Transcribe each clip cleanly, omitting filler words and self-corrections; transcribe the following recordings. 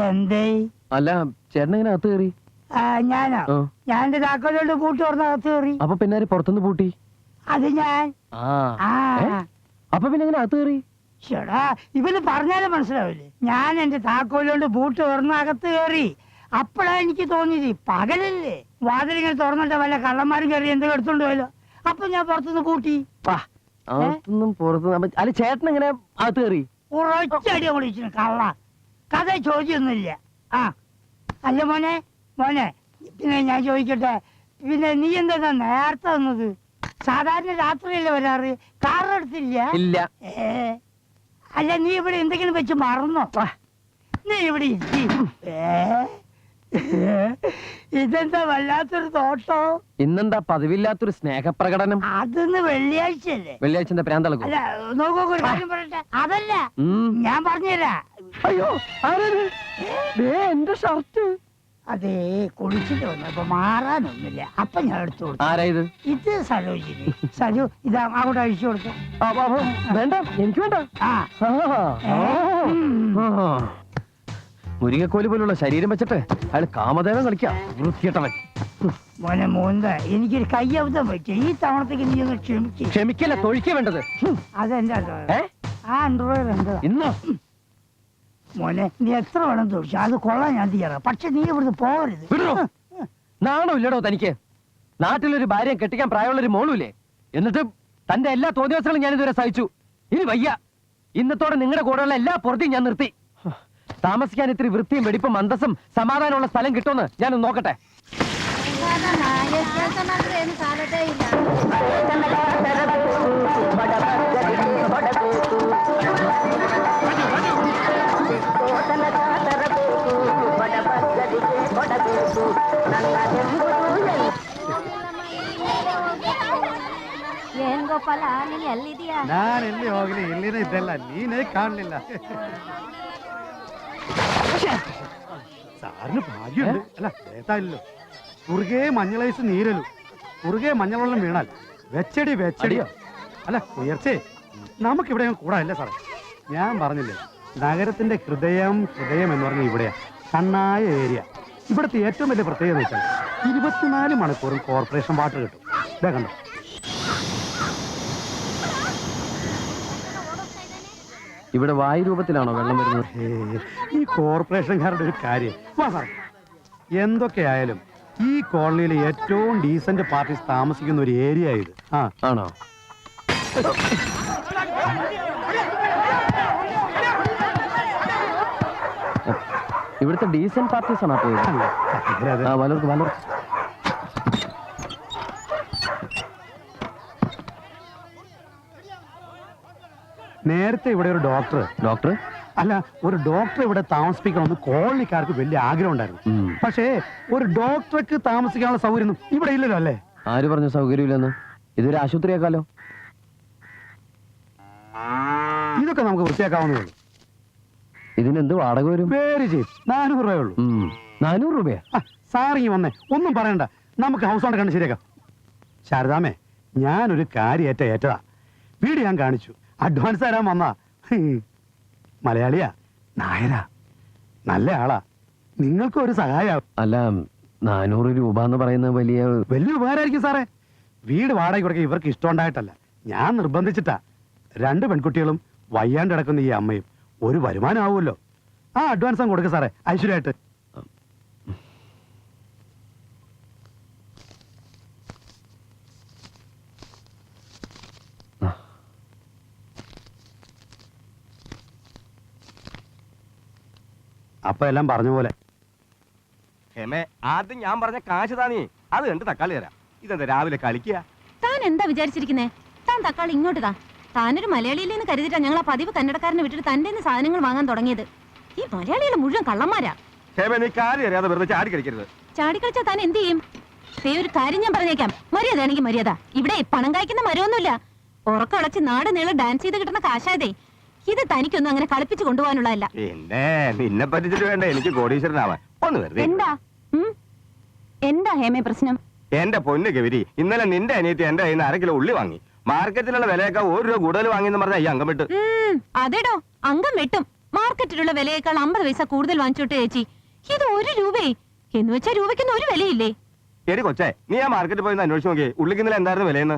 എന്തേ? അല്ല ചേട്ടനെങ്ങനെ അകത്ത് കയറി? ഞാനോ? ഞാൻ എന്റെ താക്കോലോട്ട് പൂട്ടി തുറന്ന് അകത്ത് കയറി. അപ്പൊ പിന്നെ പുറത്തുനിന്ന് പൂട്ടി? അത് ഞാൻ. അപ്പൊ പിന്നെ എങ്ങനെ അകത്ത് കയറി? ചേടാ, ഇവന് പറഞ്ഞാലും മനസ്സിലാവില്ലേ? ഞാൻ എന്റെ താക്കോലോട്ട് പൂട്ടി തുറന്ന് അകത്ത് കയറി. അപ്പഴാ എനിക്ക് തോന്നിയത് പകലല്ലേ, വാതിലിങ്ങനെ തുറന്നിട്ട് വല്ല കള്ളന്മാരും കയറി എന്തെങ്കിലും എടുത്തോണ്ട് പോയല്ലോ. അപ്പൊ ഞാൻ പുറത്തുനിന്ന് പൂട്ടി. അല്ല ചേട്ടൻ എങ്ങനെ അകത്ത് കയറി? ഉറച്ചടി വിളിച്ചു കള്ള. കഥ ചോദ്യമൊന്നുമില്ല. അല്ല മോനെ, പിന്നെ ഞാൻ ചോദിക്കട്ടെ, പിന്നെ നീ എന്താ നേരത്തെ വന്നത്? സാധാരണ രാത്രിയല്ലേ വരാറ്, കാറെടുത്തില്ല? ഇല്ല. അല്ല നീ ഇവിടെ എന്തെങ്കിലും വെച്ച് മറന്നോ? നീ ഇവിടെ ഇതെന്താ വല്ലാത്തൊരു തോട്ടോ? ഇന്നെന്താ പതിവില്ലാത്തൊരു സ്നേഹപ്രകടനം? അതൊന്ന് വെള്ളിയാഴ്ചയല്ലേ? വെള്ളിയാഴ്ച എന്താ പ്രാന്തളക്കും? അല്ല നോക്കൂ, ഒരു കാര്യം പറയട്ടെ. അതല്ല, ഞാൻ പറഞ്ഞുതരാം. അയ്യോ എന്റെ ഷർട്ട്. അതേ കുളിച്ചിട്ട് വന്നപ്പോ മാറാനൊന്നുമില്ല, അപ്പൊ ഞാൻ എടുത്തു കൊടുത്തു. ആരാ ഇത്? ഇത് സരോജിനി. സജു ഇതാ അങ്ങോട്ട് അഴിച്ചു കൊടുത്തു. വേണ്ട, എനിക്ക് വേണ്ട. മുരിങ്ങക്കോല് പോലുള്ള ശരീരം വെച്ചിട്ട് അയാൾ കാമദേവൻ കളിക്കാം. വൃത്തികെട്ടവൻ. മോനെ മോന്ത, എനിക്കൊരു കയ്യബദ്ധം പറ്റി. ഈ തവണത്തേക്ക് നീ ഒന്ന് ക്ഷമിക്കല്ല, തൊഴിക്ക വേണ്ടത്. അതെന്താ അണ്ടർവെയർ എന്താ ഇന്നോ? മോനെ നീ എത്ര വേണം തൊഴിച്ചു, അത് കൊള്ളാൻ ഞാൻ തീരാ. പക്ഷെ നീ ഇവിടുന്ന് പോകരുത്. നാണോ ഇല്ലടോ തനിക്ക്? നാട്ടിലൊരു ഭാര്യയെ കെട്ടിക്കാൻ പ്രായമുള്ളൊരു മോളുമില്ലേ? എന്നിട്ട് തന്റെ എല്ലാ തോന്നിയവസരങ്ങളും ഞാൻ ഇതുവരെ സഹിച്ചു. ഇനി വയ്യ. ഇന്നത്തോടെ നിങ്ങളുടെ കൂടെയുള്ള എല്ലാ പുറത്തെയും ഞാൻ നിർത്തി. താമസിക്കാൻ ഇത്തിരി വൃത്തിയും വെടിപ്പും അന്തസ്സും സമാധാനമുള്ള സ്ഥലം കിട്ടുമെന്ന് ഞാനൊന്ന് നോക്കട്ടെ. ಏನ್ ಗೋಪಾಲ ನೀನ್ ಎಲ್ಲಿದೀಯಾ? ನಾನು ಎಲ್ಲಿ ಹೋಗ್ಲಿ, ಇಲ್ಲಿನೇ ಇದ್ದಲ್ಲ, ನೀನೇ ಕಾಣಲಿಲ್ಲ. സാറിന് ഭാഗ്യമുണ്ട്. അല്ല ഏതായാലോ കുറുകെ മഞ്ഞളൈസ് നീരലു, കുറുകെ മഞ്ഞളെള്ളം വീണാൽ വെച്ചടിയോ. അല്ല ഉയർച്ചേ, നമുക്കിവിടെ കൂടാല്ല സാറേ. ഞാൻ പറഞ്ഞില്ലേ, നഗരത്തിന്റെ ഹൃദയം എന്ന് പറഞ്ഞാൽ ഇവിടെയാ, കണ്ണായ ഏരിയ. ഇവിടുത്തെ ഏറ്റവും വലിയ പ്രത്യേകത വെച്ചാൽ 24 മണിക്കൂറും കോർപ്പറേഷൻ വാട്ടർ കിട്ടും. ഇതാ കണ്ടോ. ഇവിടെ വായു രൂപത്തിലാണോ വെള്ളം വരുന്നത്? ഈ കോർപ്പറേഷൻകാരുടെ ഒരു കാര്യം. എന്തൊക്കെയായാലും ഈ കോളനിയിലെ ഏറ്റവും ഡീസന്റ് പാർട്ടീസ് താമസിക്കുന്ന ഒരു ഏരിയ ഇത്. ആണോ? ഇവിടുത്തെ ഡീസന്റ് പാർട്ടീസ് ആണോ പോയത്? വലർക്ക്. നേരത്തെ ഇവിടെ ഒരു ഡോക്ടർ അല്ല, ഒരു ഡോക്ടർ ഇവിടെ താമസിപ്പിക്കണമെന്ന് കോളനിക്കാർക്ക് വലിയ ആഗ്രഹം ഉണ്ടായിരുന്നു. പക്ഷേ ഒരു ഡോക്ടർക്ക് താമസിക്കാനുള്ള സൗകര്യം ഇവിടെ ഇല്ലല്ലോ. അല്ലേ? ആര് പറഞ്ഞു സൗകര്യമില്ലെന്ന്? ഇതൊരു ആശുപത്രിയാക്കാലോ. ഇതൊക്കെ നമുക്ക് വൃത്തിയാക്കാവുന്നേ ഉള്ളൂ. ഇതിനെന്ത് വാടക വരും? പേര് ചെയ്യും 400 രൂപയുള്ളൂ. 400 രൂപയാ? സാറിങ്ങി വന്നേ, ഒന്നും പറയണ്ട, നമുക്ക് ഹൗസ് ഓണർ കണ്ട് ശരിയാക്കാം. ശാരദാമേ, ഞാനൊരു കാര്യം ഏറ്റതാ. വീട് ഞാൻ കാണിച്ചു, അഡ്വാൻസ് തരാൻ വന്നാ. മലയാളിയാ, നായരാ, നല്ല ആളാ, നിങ്ങൾക്കും ഒരു സഹായം. അല്ല 400 രൂപ എന്ന് പറയുന്നത് വലിയ ഉപകാരമായിരിക്കും സാറേ. വീട് വാടക കൊടുക്കാൻ ഇവർക്ക് ഇഷ്ടമുണ്ടായിട്ടല്ല, ഞാൻ നിർബന്ധിച്ചിട്ടാ. 2 പെൺകുട്ടികളും വയ്യാണ്ട് കിടക്കുന്ന ഈ അമ്മയും ഒരു വരുമാനം ആവുമല്ലോ. ആ അഡ്വാൻസ് അങ്ങ് കൊടുക്ക സാറേ, ഐശ്വര്യമായിട്ട്. അപ്പൊ എല്ലാം പറഞ്ഞ പോലെ. ആദ്യം ഞാൻ പറഞ്ഞ കാശ് താനേ, അത് കണ്ട് തക്കാളി തരാം. ഇതെന്താ രാവിലെ കളിക്കുക? താൻ എന്താ വിചാരിച്ചിരിക്കുന്നേ? താൻ തക്കാളി ഇങ്ങോട്ട് താ. താനൊരു മലയാളിയിലെന്ന് കരുതിട്ടാ ഞങ്ങൾ ആ പതിവ് കന്നടക്കാരനെ വിട്ടിട്ട് തന്റെ സാധനങ്ങൾ വാങ്ങാൻ തുടങ്ങിയത്. ഈ മലയാളികളെ മുഴുവൻ കള്ളന്മാരാ. നീ കാര്യം അറിയാതെ വെറുതെ ചാടി കളിക്കരുത്. ചാടി കളിച്ചാ താൻ എന്ത് ചെയ്യും? ഒരു കാര്യം ഞാൻ പറഞ്ഞേക്കാം, മര്യാദയാണെങ്കിൽ മര്യാദ. ഇവിടെ പണം കായ്ക്കുന്ന മരമൊന്നുമില്ല. ഉറക്കടച്ച് നാട് നീളം ഡാൻസ് ചെയ്ത് കിട്ടുന്ന കാശായതേ. ഇത് തനിക്കൊന്നും അങ്ങനെ കളിപ്പിച്ച് കൊണ്ടുപോകാനുള്ളതല്ല. നിന്നെ പറ്റിച്ചിട്ട് വേണ്ട എനിക്ക് കോടീശ്വരനാവാൻ. ഒന്ന് വെറുതെ. എന്താ ഹേമേ പ്രശ്നം? എന്റെ പൊന്നു ഗൗരി, ഇന്നലെ നിന്റെ അനിയത്തി എന്റെ കയ്യിൽ നിന്ന് 1 കിലോ ഉള്ളി വാങ്ങി. മാർക്കറ്റിലുള്ള വിലയൊക്കെ 1 രൂപ കൂടുതൽ വാങ്ങിയെന്ന് പറഞ്ഞാൽ ഈ അംഗം വിട്ട്. അതെടോ, അംഗം വെട്ടും. മാർക്കറ്റിലുള്ള വിലയേക്കാൾ 50 പൈസ കൂടുതൽ വാങ്ങിച്ചോട്ടെ ചേച്ചി. ഇത് 1 രൂപയെ എന്ന് വെച്ചാൽ രൂപയ്ക്കൊന്നും ഒരു വിലയില്ലേ? എടി കൊച്ചേ, നീ ആ മാർക്കറ്റിൽ പോയി അന്വേഷിച്ച് നോക്കിയേ, ഉള്ളിക്ക് ഇന്നലെ എന്തായിരുന്നു വിലയെന്ന്?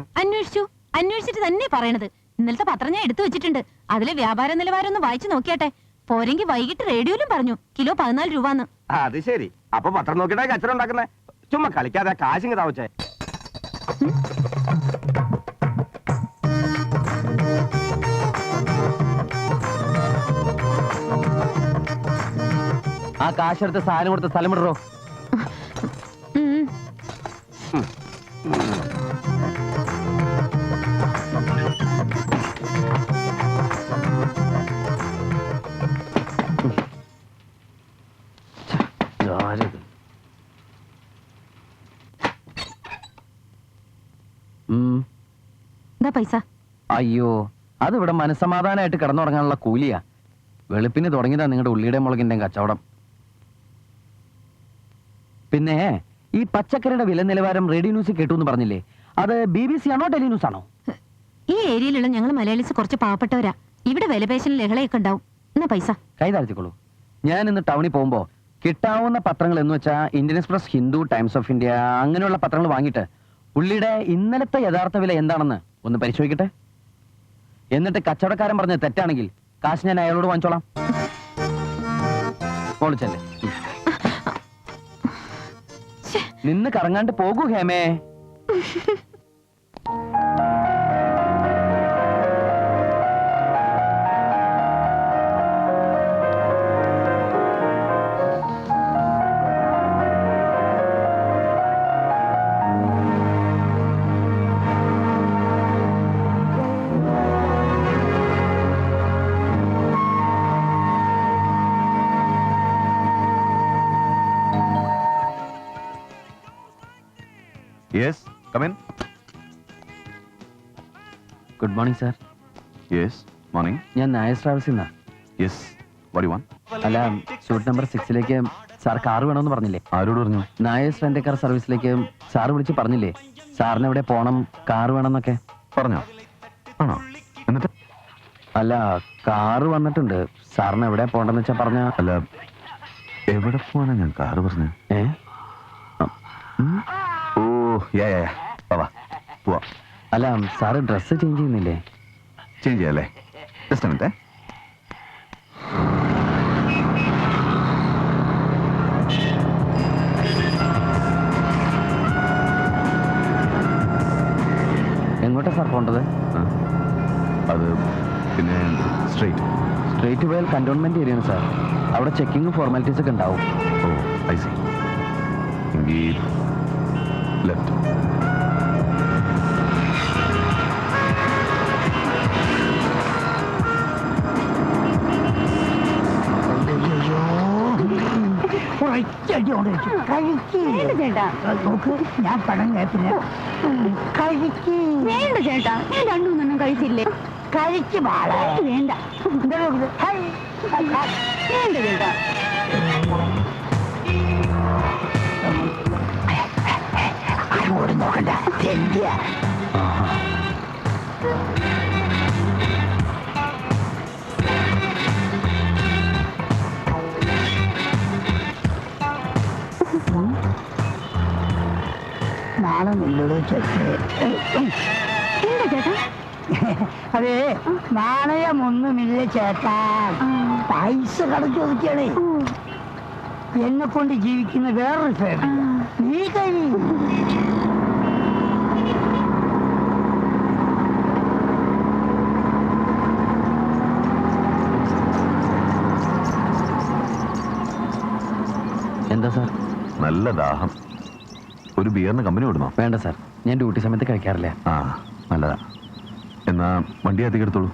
അന്വേഷിച്ചിട്ട് തന്നെ പറയണത്. ഇന്നലത്തെ പത്രം ഞാൻ എടുത്തു വെച്ചിട്ടുണ്ട്. അതിലെ വ്യാപാര നിലവാരം ഒന്ന് വായിച്ചു നോക്കിയാട്ടെ. പോരെങ്കിൽ വൈകിട്ട് റേഡിയോയിലും പറഞ്ഞു കിലോ 14 രൂപന്ന്. അത് ശരി. അപ്പൊ പത്രം നോക്കിയിട്ടാ കച്ചറ ഉണ്ടാക്കുന്നേ. ചുമ്മാ കളിക്കാതെ കാശിങ് താവച്ചേ. ആ കാശെടുത്ത് സാധനം കൊടുത്ത് സ്ഥലം വിടറോ. പൈസ. അയ്യോ, അത് ഇവിടെ മനസ്സമാധാനമായിട്ട് കിടന്നുറങ്ങാനുള്ള കൂലിയാ. വെളുപ്പിന് തുടങ്ങിയതാ നിങ്ങളുടെ ഉള്ളിയുടെ മുളകിന്റെയും കച്ചവടം. പിന്നെ ഈ പച്ചക്കറിയുടെ വില നിലവാരം റേഡിയോ ന്യൂസിൽ കേട്ടു എന്ന് പറഞ്ഞില്ലേ, അത് BBC ആണോ ടെലിന്യൂസ് ആണോ? ഈ ഏരിയയിലുള്ള ഞങ്ങൾ മലയാളീസ് കുറച്ച് പാവപ്പെട്ടവരാ. ഇവിടെ വിലപേശൽ ലഹളയൊക്കെ ഉണ്ടാവും. എന്നാ പൈസ കൈ താഴ്ത്തിക്കോളൂ. ഞാൻ ഇന്ന് ടൗണിൽ പോകുമ്പോ കിട്ടാവുന്ന പത്രങ്ങൾ എന്ന് വെച്ചാൽ Indian express, Hindu, times of India അങ്ങനെയുള്ള പത്രങ്ങൾ വാങ്ങിയിട്ട് ഉള്ളിയുടെ ഇന്നലത്തെ യഥാർത്ഥ വില എന്താണെന്ന് ഒന്ന് പരിശോധിക്കട്ടെ. എന്നിട്ട് കച്ചവടക്കാരൻ പറഞ്ഞത് തെറ്റാണെങ്കിൽ കാശ് ഞാൻ അയാളോട് വാങ്ങിച്ചോളാം. പൊളിച്ചല്ലേ, നിന്ന് കറങ്ങാണ്ട് പോകൂ ഹേമേ. Yes, come in. Good morning sir. Yes, morning. ഞാൻ നായസ് ട്രാവൽസിൽ നിന്നാ. Yes, what do you want? അല്ല, സൂട്ട് നമ്പർ 6ലേക്ക് സാർ കാർ വേണമെന്ന് പറഞ്ഞില്ലേ? ആരോട് പറഞ്ഞു? നായസ് റെന്റ് കാർ സർവീസിലേക്ക് സാർ വിളിച്ച് പറഞ്ഞില്ലേ സാറിന് എവിടെ പോണം, കാർ വേണമെന്നൊക്കെ? പറഞ്ഞോ? ആണോ? എന്നിട്ട്? അല്ല, കാറ് വന്നിട്ടുണ്ട്. സാറിന് എവിടെ പോണ്ടെന്ന് വെച്ചാ പറഞ്ഞ. അല്ല, എവിടെ പോവാനാ ഞാൻ കാറ് പറഞ്ഞു? ഓ, വാ പോവാ. അല്ല, സാറ് ഡ്രസ്സ് ചേഞ്ച് ചെയ്യുന്നില്ലേ? ചേഞ്ച് ചെയ്യാല്ലേ? Just a minute. എങ്ങോട്ടാ സാർ പോണ്ടത്? അത് പിന്നെ സ്ട്രേറ്റ് പോയാൽ കന്റോൺമെന്റ് ഏരിയയാണ് സാർ. അവിടെ ചെക്കിങ്ങും ഫോർമാലിറ്റീസ് ഒക്കെ ഉണ്ടാവും. ഓ, ഐ സി. എങ്കിൽ ലെഫ്റ്റ്. നോക്ക്, ഞാൻ പണം കേട്ടില്ല. കഴിക്ക്. വേണ്ട ചേട്ടാ, ഞാൻ 2-3 കഴിച്ചില്ലേ. കഴിക്ക് പാടാ. വേണ്ട വേണ്ട ചേട്ടാ. അങ്ങോട്ട് നോക്കണ്ട. തെണ്ടിയ നാളെ നിന്നോട് അതെ, നാണയമൊന്നുമില്ല ചേട്ടാ. പൈസ കടച്ചു ഒതുക്കിയാണേ. എന്നെ കൊണ്ട് ജീവിക്കുന്ന വേറൊരു ഫാമിലി. നീ കഴിയും. എന്താ സാർ? നല്ല ദാഹം. ഒരു ബിയറിന് കമ്പനി വിടണോ? വേണ്ട സാർ, ഞാൻ ഡ്യൂട്ടി സമയത്ത് കഴിക്കാറില്ല. ആ, നല്ലതാ. എന്നാ വണ്ടി അധികം എടുത്തോളൂ.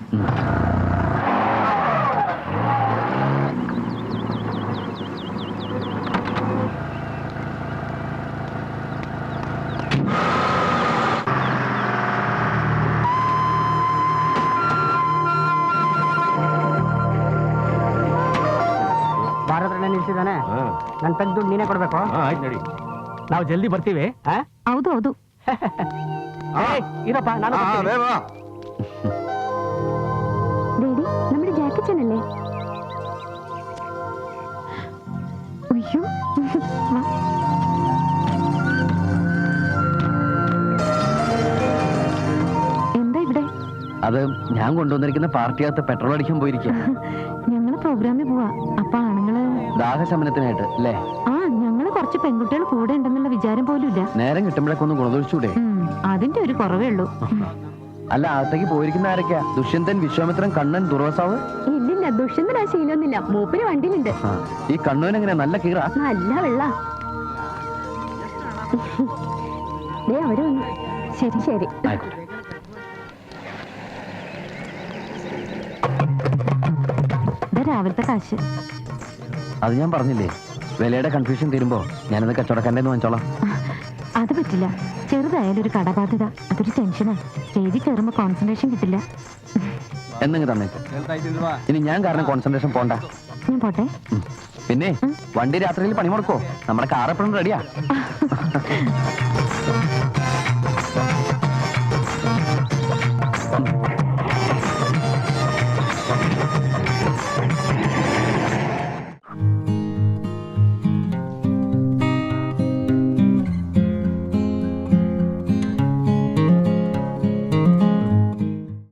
ಭಾರತ ನಿಲ್ಸಿದಾನೆ. ನನ್ ತೆಗ್ದು ನೀನೇ ಕೊಡ್ಬೇಕು. ಆಯ್ತು ನಡಿ. ನಾವು ಜಲ್ದಿ ಬರ್ತೀವಿ. ಹೌದು ಹೌದು. ഇതപ്പാ നാളെ ഡേഡി നമ്മുടെ ജാക്കച്ചനല്ലേ? അയ്യോ വാ. എന്താ ഇവിടെ? അത് ഞാൻ കൊണ്ടുവന്നിരിക്കുന്ന പാർട്ടിയകത്ത് പെട്രോൾ അടിക്കാൻ പോയിരിക്കുക. ഞങ്ങള് പ്രോഗ്രാമിന് പോവാ. അപ്പൊ ആണുങ്ങള് ദാഹശമനത്തിനായിട്ട് അല്ലേ? ആ ഞങ്ങള് കുറച്ച് പെൺകുട്ടികൾ കൂടെ ഉണ്ടെന്നുള്ള വിചാരം പോലും ഇല്ല. നേരം കിട്ടുമ്പോഴേക്ക് ഒന്ന് ഗുണദോഷിച്ചൂടെ? അതിന്റെ ഒരു കുറവേ ഉള്ളൂ. അല്ല, അകത്തേക്ക് പോയിരിക്കുന്ന ആരൊക്കെയാ? ദുഷ്യന്തൻ, വിശ്വാമിത്രൻ, കണ്ണൻ, ദുർവാസാവ്? ഇല്ലില്ല, ദുഷ്യന്തൻ ആ ശീലമൊന്നുമില്ല. മൂപ്പിന് വണ്ടിയിലുണ്ട്. ഈ കണ്ണൂൻ എങ്ങനെയാ? നല്ല കീറ? നല്ല വെള്ള. അവര് വന്നു. ശരി ശരി. ആയിക്കോട്ടെ. രാവിലത്തെ കാശ്. അത് ഞാൻ പറഞ്ഞില്ലേ, വിലയുടെ കൺഫ്യൂഷൻ തീരുമ്പോ ഞാനത് കച്ചവടക്കാരൻ്റെ വാങ്ങിച്ചോളാം. അത് പറ്റില്ല. ചെറുതായാലും ഒരു കടബാധ്യത, അതൊരു ടെൻഷനാ. സ്റ്റേജിൽ കയറുമ്പോ കോൺസെൻട്രേഷൻ കിട്ടില്ല. എന്നെങ്കിൽ തന്നേക്ക്. ഇനി ഞാൻ കാരണം കോൺസെൻട്രേഷൻ പോണ്ട. ഞാൻ പോട്ടെ. പിന്നെ വണ്ടി രാത്രിയിൽ പണി മുടക്കോ? നമ്മുടെ കാർ എപ്പോഴും റെഡിയാ.